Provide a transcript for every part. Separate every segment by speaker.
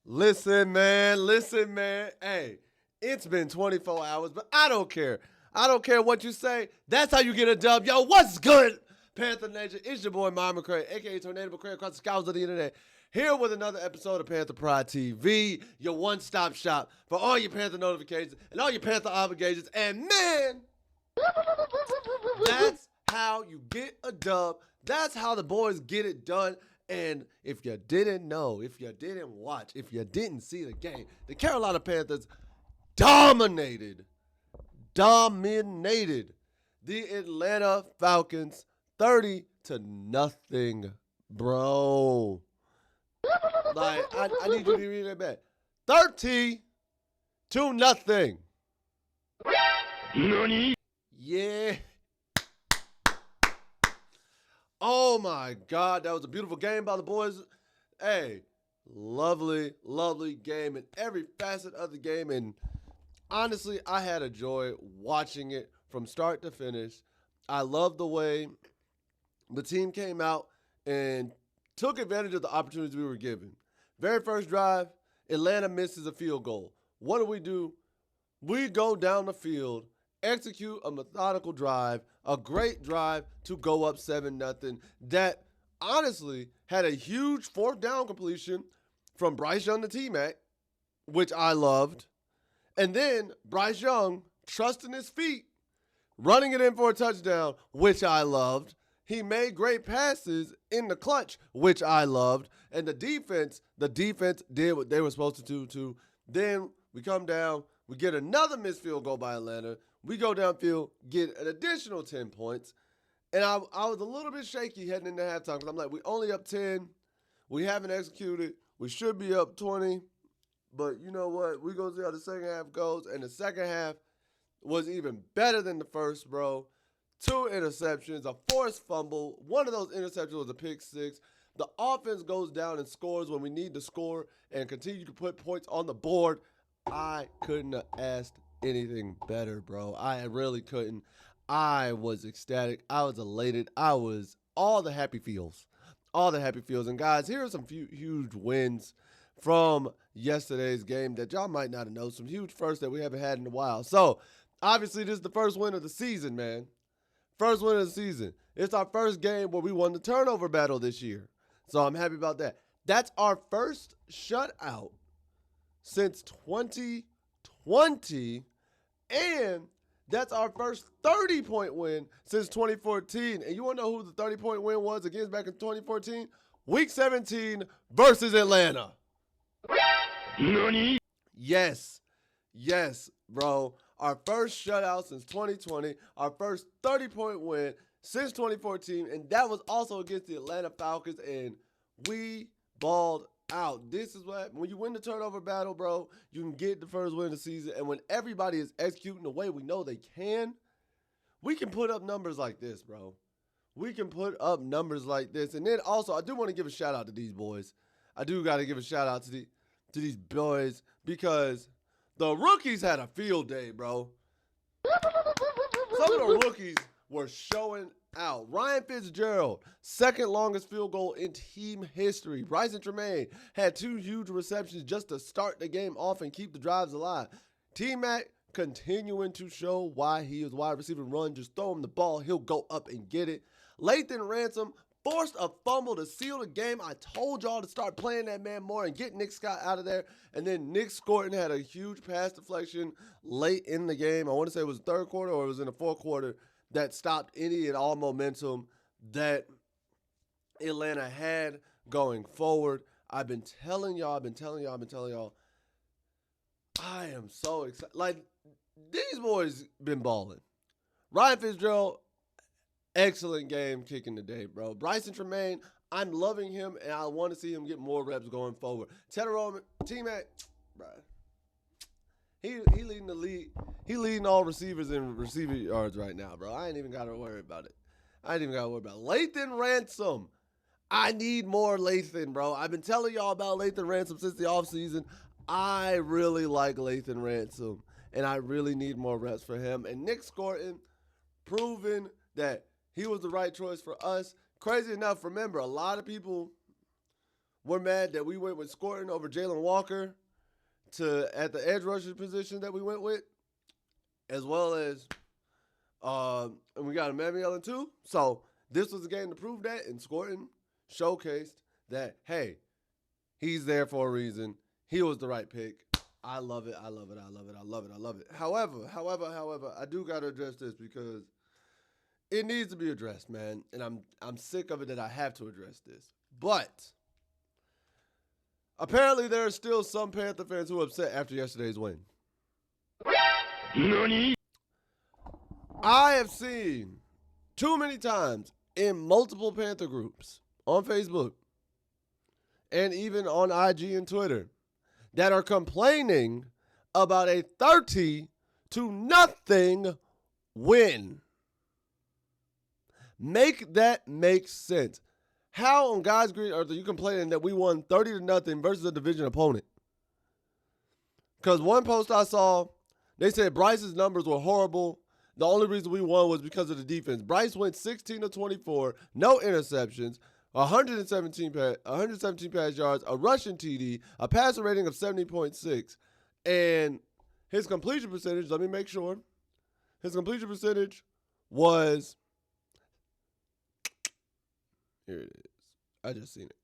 Speaker 1: Listen, man. Hey, it's been 24 hours, but I don't care. I don't care what you say. That's how you get a dub. Yo, what's good, Panther Nation? It's your boy, Myron McRae, a.k.a. Tornado McRae, across the skies of the internet. Here with another episode of Panther Pride TV, your one-stop shop for all your Panther notifications and all your Panther obligations. And man, that's how you get a dub. That's how the boys get it done. And if you didn't know, if you didn't watch, if you didn't see the game, the Carolina Panthers dominated the Atlanta Falcons 30-0, bro. Like, I need you to read that back. 30-0.
Speaker 2: NANI?
Speaker 1: Yeah. Oh my God, that was a beautiful game by the boys. Hey, lovely game in every facet of the game. And honestly, I had a joy watching it from start to finish. I love the way the team came out and took advantage of the opportunities we were given. Very first drive, Atlanta misses a field goal. What do? We go down the field, execute a methodical drive, a great drive to go up 7-0 that honestly had a huge fourth down completion from Bryce Young to T-Mac, which I loved. And then Bryce Young trusting his feet, running it in for a touchdown, which I loved. He made great passes in the clutch, which I loved. And the defense did what they were supposed to do too. Then we come down, we get another missed field goal by Atlanta. We go downfield, get an additional 10 points. And I was a little bit shaky heading into halftime because I'm like, we only up 10. We haven't executed. We should be up 20. But you know what? We go see how the second half goes. And the second half was even better than the first, bro. 2 interceptions, a forced fumble. One of those interceptions was a pick six. The offense goes down and scores when we need to score and continue to put points on the board. I couldn't have asked anything better, bro. I really couldn't. I was ecstatic. I was elated. I was all the happy feels. And guys, here are some huge wins from yesterday's game that y'all might not have known. Some huge firsts that we haven't had in a while. So, obviously, this is the first win of the season, man. First win of the season. It's our first game where we won the turnover battle this year. So, I'm happy about that. That's our first shutout since 2020, and that's our first 30-point win since 2014. And you want to know who the 30-point win was against back in 2014? Week 17 versus Atlanta.
Speaker 2: NANI?
Speaker 1: Yes, bro. Our first shutout since 2020, our first 30-point win since 2014, and that was also against the Atlanta Falcons, and we balled out. This is what, when you win the turnover battle, bro, you can get the first win of the season. And when everybody is executing the way we know they can, we can put up numbers like this, bro. We can put up numbers like this. And then also, I do want to give a shout out to these boys. I do got to give a shout out to these boys because the rookies had a field day, bro. Some of the rookies were showing out. Ryan Fitzgerald, second longest field goal in team history. Bryson Tremaine had 2 huge receptions just to start the game off and keep the drives alive. T-Mac continuing to show why he is wide receiver run. Just throw him the ball. He'll go up and get it. Lathan Ransom forced a fumble to seal the game. I told y'all to start playing that man more and get Nick Scott out of there. And then Nick Scorton had a huge pass deflection late in the game. I want to say it was the third quarter or it was in the fourth quarter that stopped any and all momentum that Atlanta had going forward. I've been telling y'all. I am so excited. Like, these boys been balling. Ryan Fitzgerald, excellent game kicking today, bro. Bryson Tremaine, I'm loving him, and I want to see him get more reps going forward. Tedder Roman, T-Mac, bro. He leading the league. He leading all receivers in receiver yards right now, bro. I ain't even got to worry about it. Lathan Ransom. I need more Lathan, bro. I've been telling y'all about Lathan Ransom since the offseason. I really like Lathan Ransom, and I really need more reps for him. And Nick Scorton proving that he was the right choice for us. Crazy enough, remember, a lot of people We're mad that we went with Scorton over Jalen Walker at the edge rusher position that we went with, as well as and we got Emmanuel Ellen too. So this was a game to prove that, and Scorton showcased that, hey, he's there for a reason. He was the right pick. I love it. I love it. I love it. I love it. I love it. However, I do got to address this because it needs to be addressed, man. And I'm sick of it that I have to address this. But apparently there are still some Panther fans who are upset after yesterday's win.
Speaker 2: NANI?
Speaker 1: I have seen too many times in multiple Panther groups on Facebook and even on IG and Twitter that are complaining about a 30-0 win. Make that make sense. How on God's green earth are you complaining that we won 30-0 versus a division opponent? Because one post I saw, they said Bryce's numbers were horrible. The only reason we won was because of the defense. Bryce went 16-24, no interceptions, 117 pass yards, a rushing TD, a passer rating of 70.6, and his completion percentage, let me make sure, his completion percentage was, here it is. I just seen it.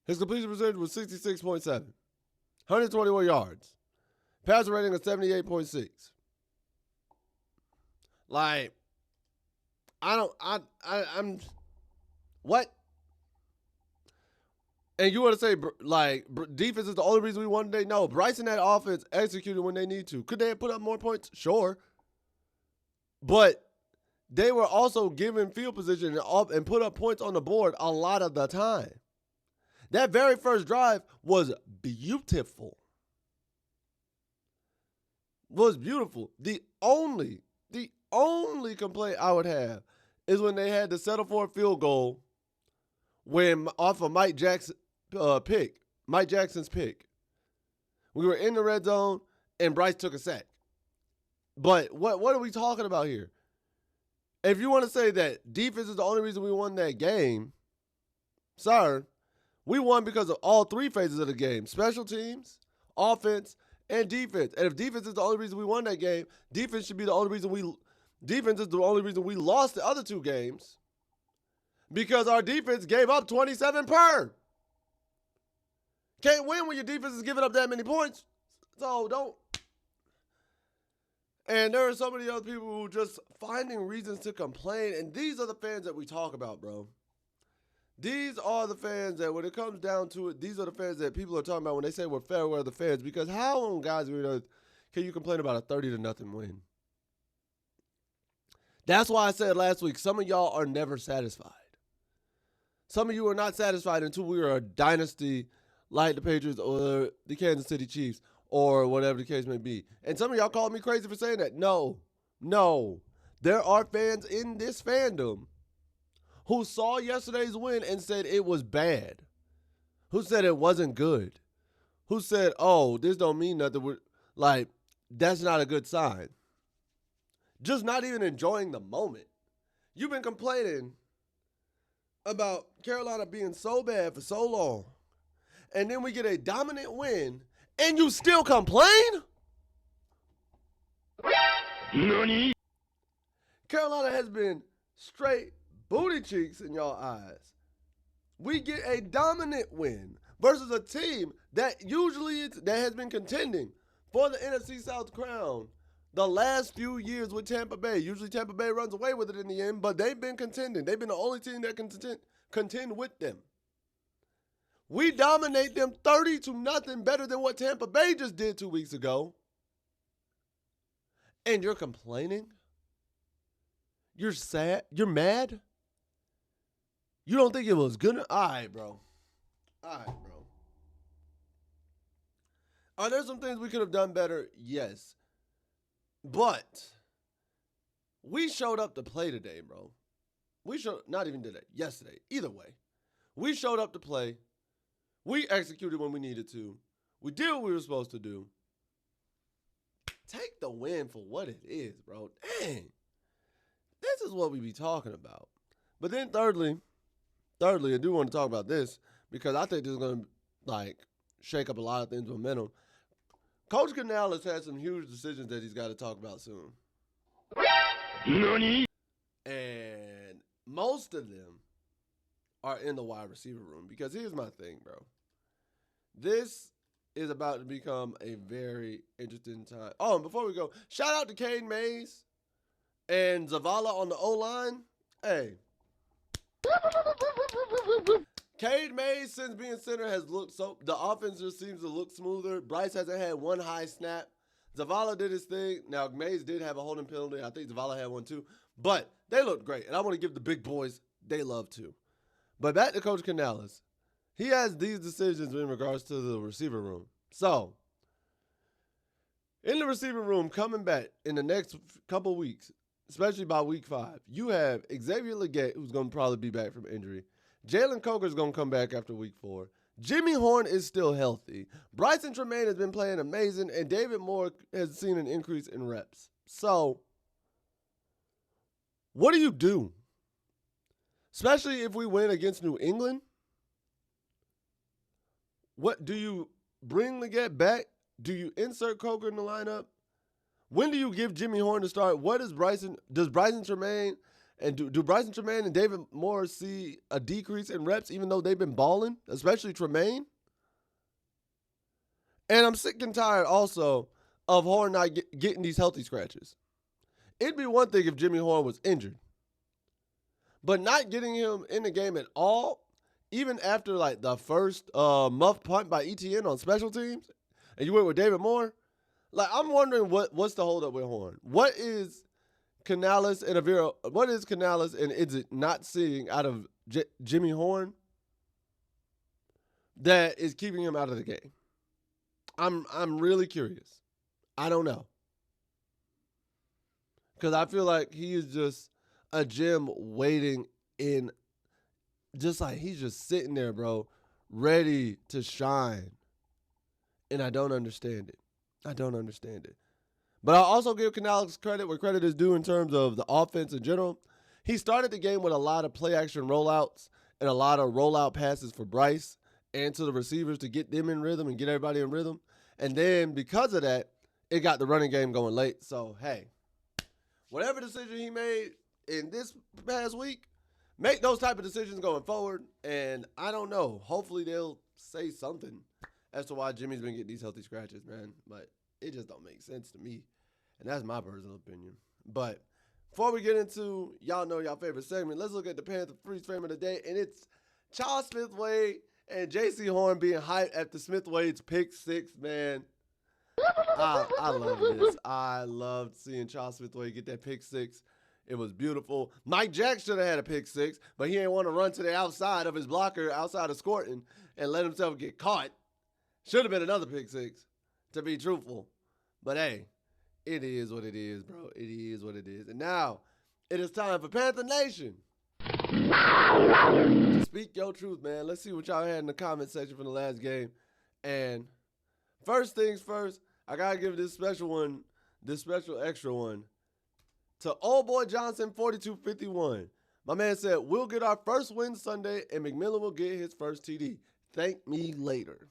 Speaker 1: His completion percentage was 66.7, 121 yards. Passer rating of 78.6. Like, I'm, what? And you want to say, like, defense is the only reason we won today? No, Bryce and that offense executed when they need to. Could they have put up more points? Sure. But they were also given field position and put up points on the board a lot of the time. That very first drive was beautiful. Was beautiful. The only complaint I would have is when they had to settle for a field goal when off of Mike Jackson's pick. We were in the red zone and Bryce took a sack. But what are we talking about here? If you want to say that defense is the only reason we won that game, sir, we won because of all three phases of the game: special teams, offense, and defense. And if defense is the only reason we won that game, defense is the only reason we lost the other two games, because our defense gave up 27 per. Can't win when your defense is giving up that many points. So don't. And there are so many other people who just finding reasons to complain. And these are the fans that we talk about, bro. These are the fans that, when it comes down to it, these are the fans that people are talking about when they say we're fair weather fans. Because how on God's green earth can you complain about a 30-0 win? That's why I said last week, some of y'all are never satisfied. Some of you are not satisfied until we are a dynasty like the Patriots or the Kansas City Chiefs or whatever the case may be. And some of y'all called me crazy for saying that. No. There are fans in this fandom who saw yesterday's win and said it was bad, who said it wasn't good, who said, oh, this don't mean nothing. Like, that's not a good sign. Just not even enjoying the moment. You've been complaining about Carolina being so bad for so long, and then we get a dominant win, and you still complain?
Speaker 2: NANI?
Speaker 1: Carolina has been straight booty cheeks in y'all eyes. We get a dominant win versus a team that that has been contending for the NFC South crown the last few years with Tampa Bay. Usually Tampa Bay runs away with it in the end, but they've been contending. They've been the only team that can contend with them. We dominate them 30-0 better than what Tampa Bay just did 2 weeks ago. And you're complaining? You're sad? You're mad? You don't think it was good? All right, bro. Are there some things we could have done better? Yes. But we showed up to play today, bro. Not even today, yesterday. Either way. We showed up to play. We executed when we needed to. We did what we were supposed to do. Take the win for what it is, bro. Dang. this is what we be talking about. But then thirdly, I do want to talk about this because I think this is going to like shake up a lot of things with momentum. Coach Canales has had some huge decisions that he's got to talk about soon. Nani? And most of them are in the wide receiver room because here's my thing, bro. This is about to become a very interesting time. Oh, and before we go, shout out to Cade Mays and Zavala on the O-line. Hey. Cade Mays, since being center, has looked so... The offense just seems to look smoother. Bryce hasn't had one high snap. Zavala did his thing. Now, Mays did have a holding penalty. I think Zavala had one too. But they looked great. And I want to give the big boys, they love to. But back to Coach Canales. He has these decisions in regards to the receiver room. So, in the receiver room, coming back in the next couple weeks, especially by week 5, you have Xavier Legette, who's going to probably be back from injury. Jalen Coker's going to come back after week 4. Jimmy Horn is still healthy. Bryson Tremaine has been playing amazing, and David Moore has seen an increase in reps. So, what do you do? Especially if we win against New England. What do you bring Legette back? Do you insert Coker in the lineup? When do you give Jimmy Horn to start? Does Bryson Tremaine and do Bryson Tremaine and David Moore see a decrease in reps even though they've been balling, especially Tremaine? And I'm sick and tired also of Horn not getting these healthy scratches. It'd be one thing if Jimmy Horn was injured, but not getting him in the game at all, even after like the first muff punt by ETN on special teams, and you went with David Moore, like I'm wondering what's the holdup with Horn? What is Canales and Avira? What is Canales and is it not seeing out of Jimmy Horn that is keeping him out of the game? I'm really curious. I don't know, because I feel like he is just a gem waiting in. Just like he's just sitting there, bro, ready to shine. And I don't understand it. But I'll also give Canales credit where credit is due in terms of the offense in general. He started the game with a lot of play-action rollouts and a lot of rollout passes for Bryce and to the receivers to get them in rhythm and get everybody in rhythm. And then because of that, it got the running game going late. So, hey, whatever decision he made in this past week, make those type of decisions going forward, and I don't know. Hopefully they'll say something as to why Jimmy's been getting these healthy scratches, man. But it just don't make sense to me, and that's my personal opinion. But before we get into y'all know y'all favorite segment, let's look at the Panthers Freeze frame of the day, and it's Charles Smith-Wade and J.C. Horn being hyped after Smith-Wade's pick 6, man. I love this. I loved seeing Charles Smith-Wade get that pick 6. It was beautiful. Mike Jack should have had a pick 6, but he didn't want to run to the outside of his blocker, outside of Scorton, and let himself get caught. Should have been another pick 6, to be truthful. But hey, it is what it is, bro. It is what it is. And now, it is time for Panther Nation to speak your truth, man. Let's see what y'all had in the comment section from the last game. And first things first, I got to give this special extra one, to Old Boy Johnson 4251. My man said, we'll get our first win Sunday and McMillan will get his first TD. Thank me later.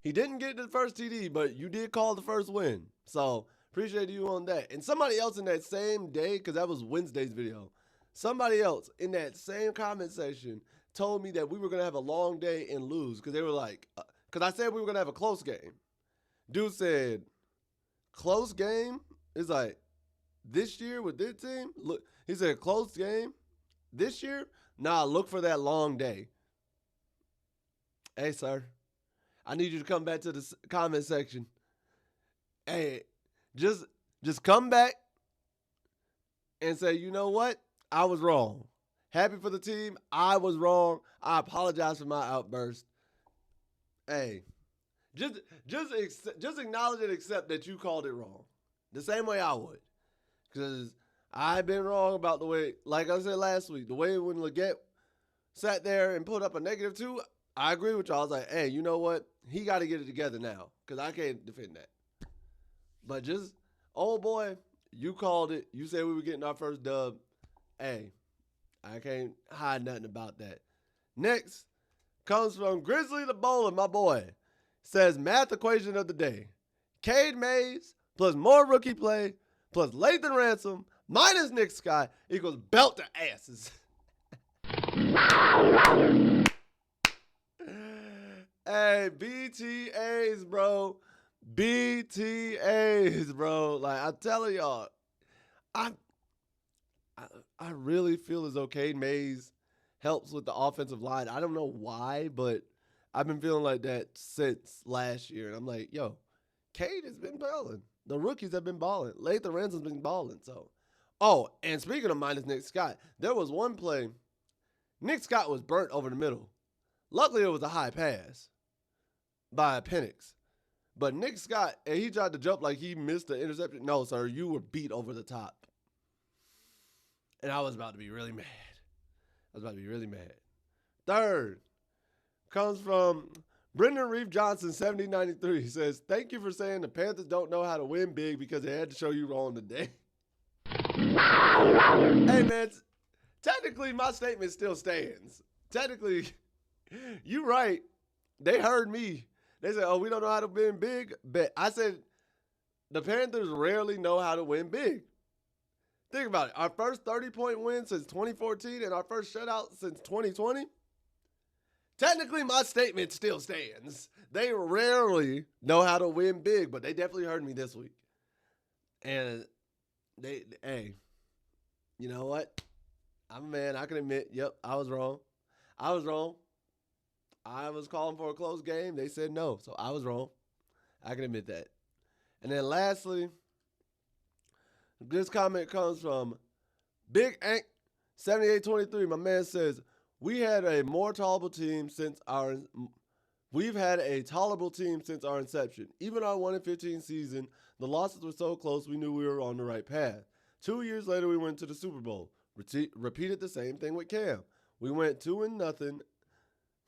Speaker 1: He didn't get the first TD, but you did call the first win. So appreciate you on that. And somebody else in that same day, because that was Wednesday's video, somebody else in that same comment section told me that we were going to have a long day and lose, because they were like, because I said we were going to have a close game. Dude said, close game? It's like, this year with this team? Look, he said, close game? This year? Nah, look for that long day. Hey, sir, I need you to come back to the comment section. Hey, just come back and say, you know what? I was wrong. Happy for the team. I was wrong. I apologize for my outburst. Hey, just acknowledge and accept that you called it wrong. The same way I would. Because I've been wrong about the way, like I said last week, the way when Legette sat there and put up a -2, I agree with y'all. I was like, hey, you know what? He got to get it together now, because I can't defend that. But just, old boy, You called it. You said we were getting our first dub. Hey, I can't hide nothing about that. Next comes from Grizzly the Bowler, my boy. Says math equation of the day. Cade Mays plus more rookie play plus Lathan Ransom minus Nick Scott equals belt to asses. Hey, BTAs, bro. BTAs, bro. Like, I'm telling y'all, I really feel as though Cade Mays helps with the offensive line. I don't know why, but I've been feeling like that since last year. And I'm like, yo, Cade has been balling. The rookies have been balling. Lathan Ransom's been balling. So, oh, and speaking of minus Nick Scott, there was one play. Nick Scott was burnt over the middle. Luckily, it was a high pass by Penix. But Nick Scott, and he tried to jump like he missed the interception. No, sir, you were beat over the top. And I was about to be really mad. Third comes from Brendan Reeve Johnson, 7093. He says, thank you for saying the Panthers don't know how to win big because they had to show you wrong today. Hey, man, technically my statement still stands. Technically, you right. They heard me. They said, oh, we don't know how to win big. But I said, the Panthers rarely know how to win big. Think about it. Our first 30-point win since 2014 and our first shutout since 2020. Technically, my statement still stands. They rarely know how to win big, but they definitely heard me this week. And hey, you know what? I'm a man. I can admit, yep, I was wrong. I was calling for a close game. They said no, so I was wrong. I can admit that. And then lastly, this comment comes from Big Ank 7823. My man says, we've had a tolerable team since our inception. Even our 1-15 season, the losses were so close we knew we were on the right path. 2 years later, we went to the Super Bowl. Repeated the same thing with Cam. We went 2-0.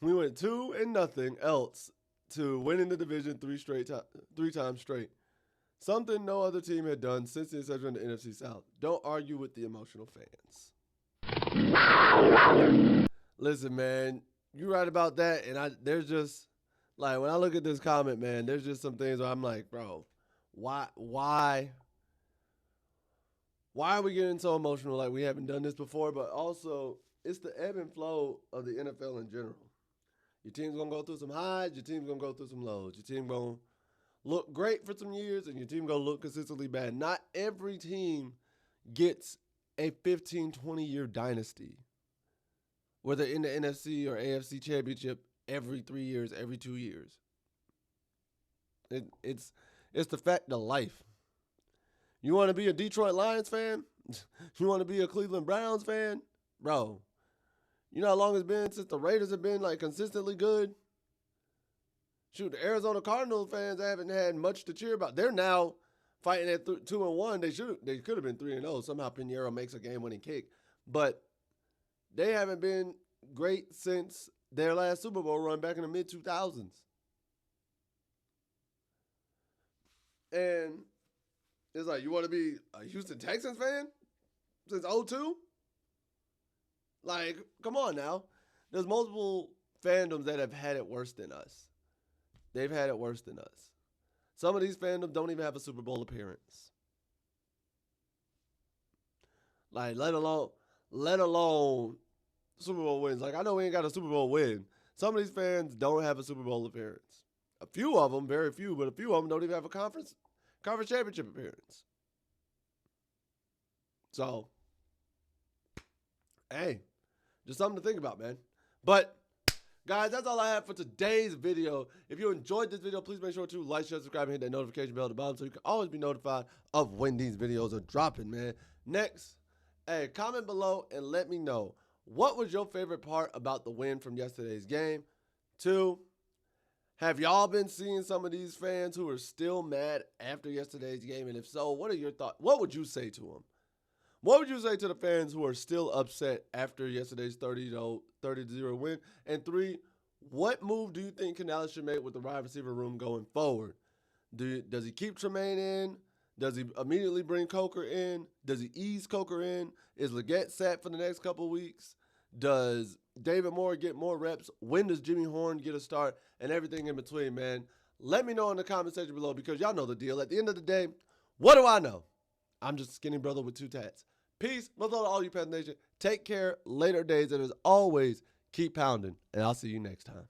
Speaker 1: We went 2-0 else to winning the division three times straight. Something no other team had done since the inception of the NFC South. Don't argue with the emotional fans. Listen, man, you're right about that. And there's just, like, when I look at this comment, man, there's just some things where I'm like, bro, why are we getting so emotional like we haven't done this before? But also, it's the ebb and flow of the NFL in general. Your team's going to go through some highs. Your team's going to go through some lows. Your team going to look great for some years, and your team going to look consistently bad. Not every team gets a 15, 20-year dynasty, whether in the NFC or AFC championship every 3 years, every 2 years. It's the fact of life. You want to be a Detroit Lions fan? You want to be a Cleveland Browns fan? Bro, you know how long it's been since the Raiders have been, like, consistently good? Shoot, the Arizona Cardinals fans haven't had much to cheer about. They're now fighting at 2-1. They could have been 3-0. Somehow Pinheiro makes a game-winning kick. But they haven't been great since their last Super Bowl run back in the mid-2000s. And it's like, you want to be a Houston Texans fan since 2002? Like, come on now. There's multiple fandoms that have had it worse than us. They've had it worse than us. Some of these fandoms don't even have a Super Bowl appearance. Like, let alone Super Bowl wins. Like, I know we ain't got a Super Bowl win. Some of these fans don't have a Super Bowl appearance. A few of them, very few, but a few of them don't even have a conference championship appearance. So, hey, just something to think about, man. But, guys, that's all I have for today's video. If you enjoyed this video, please make sure to like, share, subscribe, and hit that notification bell at the bottom so you can always be notified of when these videos are dropping, man. Next, hey, comment below and let me know, what was your favorite part about the win from yesterday's game? 2, have y'all been seeing some of these fans who are still mad after yesterday's game? And if so, what are your thoughts? What would you say to them? What would you say to the fans who are still upset after yesterday's 30-0 win? And 3, what move do you think Canales should make with the wide receiver room going forward? Does he keep Tremaine in? Does he immediately bring Coker in? Does he ease Coker in? Is Leggett set for the next couple of weeks? Does David Moore get more reps? When does Jimmy Horn get a start? And everything in between, man. Let me know in the comment section below because y'all know the deal. At the end of the day, what do I know? I'm just a skinny brother with 2 tats. Peace. Much love to all you Panther Nation. Take care. Later days. And as always, keep pounding. And I'll see you next time.